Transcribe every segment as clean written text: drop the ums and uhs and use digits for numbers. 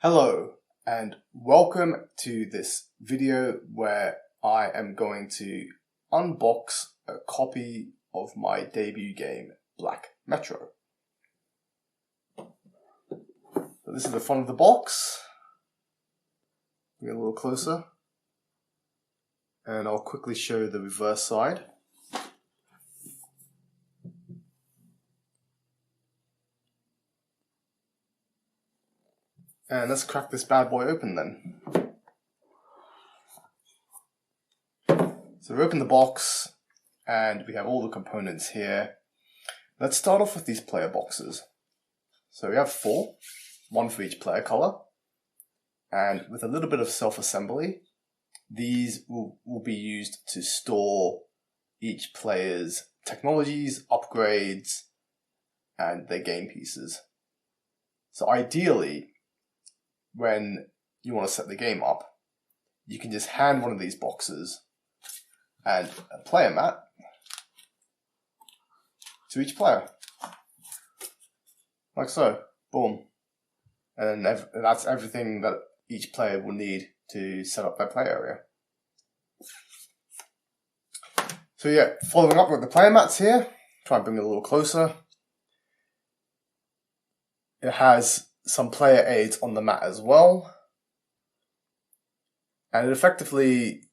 Hello and welcome to this video where I am going to unbox a copy of my debut game, Black Metro. So this is the front of the box. Get a little closer and I'll quickly show the reverse side. And let's crack this bad boy open then. So we open the box and we have all the components here. Let's start off with these player boxes. So we have 4, 1 for each player color. And with a little bit of self-assembly, these will be used to store each player's technologies, upgrades, and their game pieces. So ideally, when you want to set the game up, you can just hand one of these boxes and a player mat to each player. Like so. Boom. And that's everything that each player will need to set up their play area. So yeah, following up with the player mats here, try and bring it a little closer. It has some player aids on the mat as well. And it effectively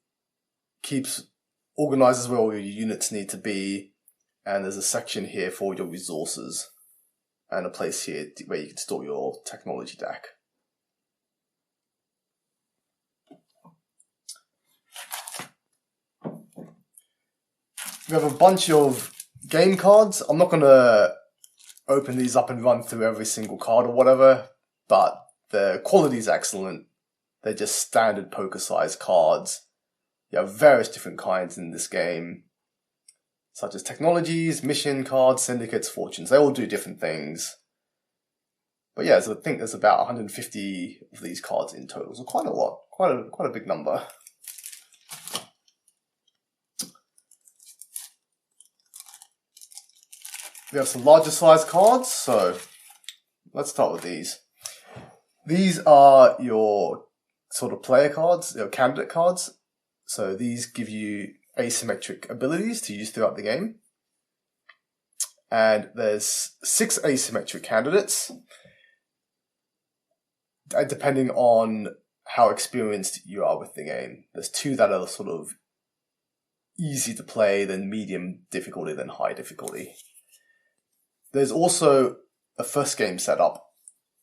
organizes where all your units need to be. And there's a section here for your resources. And a place here where you can store your technology deck. We have a bunch of game cards. I'm not going to open these up and run through every single card or whatever, but the quality is excellent. They're just standard poker size cards. You have various different kinds in this game, such as technologies, mission cards, syndicates, fortunes. They all do different things. But yeah, so I think there's about 150 of these cards in total. So quite a lot, quite a big number. We have some larger size cards, so let's start with these. These are your sort of player cards, your candidate cards. So these give you asymmetric abilities to use throughout the game. And there's 6 asymmetric candidates, depending on how experienced you are with the game. There's 2 that are sort of easy to play, then medium difficulty, then high difficulty. There's also a first game setup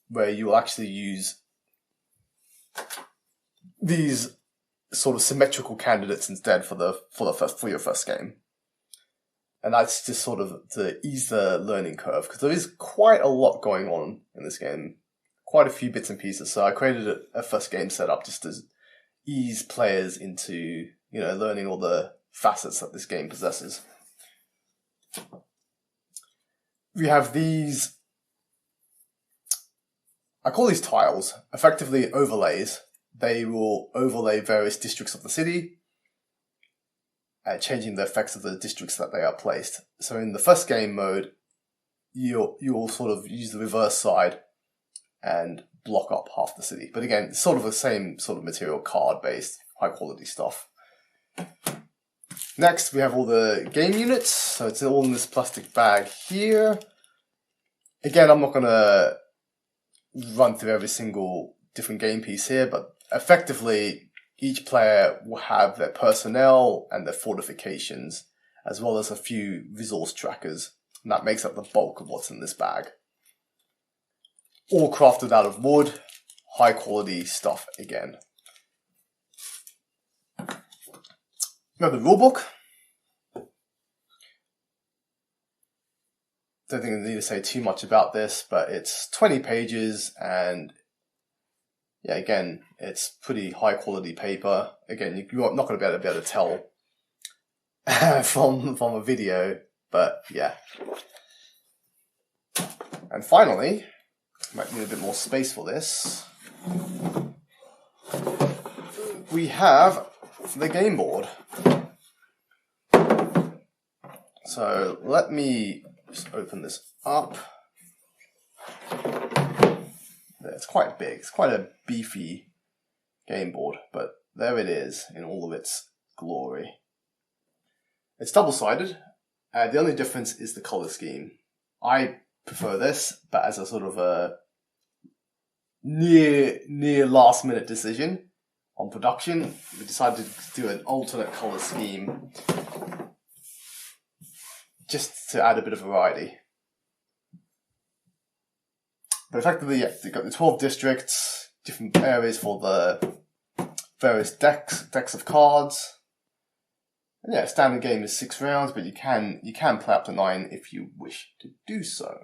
where you will actually use these sort of symmetrical candidates instead for your first game. And that's just sort of to ease the learning curve, because there is quite a lot going on in this game. Quite a few bits and pieces. So I created a first game setup just to ease players into, learning all the facets that this game possesses. We have these, I call these tiles, effectively overlays. They will overlay various districts of the city, changing the effects of the districts that they are placed. So in the first game mode, you'll sort of use the reverse side and block up half the city. But again, it's sort of the same sort of material, card-based, high-quality stuff. Next, we have all the game units. So it's all in this plastic bag here. Again, I'm not going to run through every single different game piece here, but effectively, each player will have their personnel and their fortifications, as well as a few resource trackers. And that makes up the bulk of what's in this bag. All crafted out of wood, high quality stuff again. We have the rulebook. Don't think I need to say too much about this, but it's 20 pages and yeah, again, it's pretty high quality paper. Again, you're not going to be able to tell from a video, but yeah. And finally, might need a bit more space for this. We have the game board. So let me just open this up. It's quite big. It's quite a beefy game board, but there it is in all of its glory. It's double-sided. The only difference is the color scheme. I prefer this, but as a sort of a near last-minute decision on production, we decided to do an alternate color scheme just to add a bit of variety. But effectively, yeah, you've got the 12 districts, different areas for the various decks of cards. And yeah, standard game is 6 rounds, but you can play up to 9 if you wish to do so.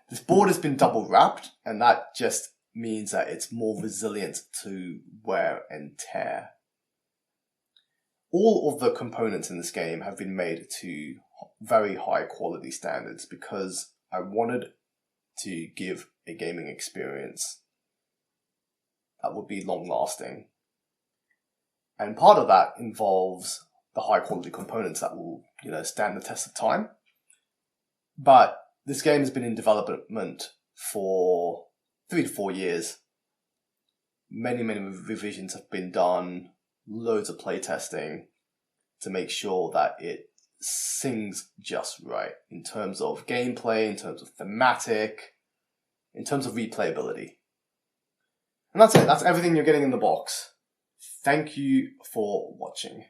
This board has been double wrapped, and that just means that it's more resilient to wear and tear. All of the components in this game have been made to very high quality standards because I wanted to give a gaming experience that would be long lasting. And part of that involves the high quality components that will, stand the test of time. But this game has been in development for 3 to 4 years. Many revisions have been done, loads of playtesting to make sure that it sings just right in terms of gameplay, in terms of thematic, in terms of replayability. And that's it. That's everything you're getting in the box. Thank you for watching.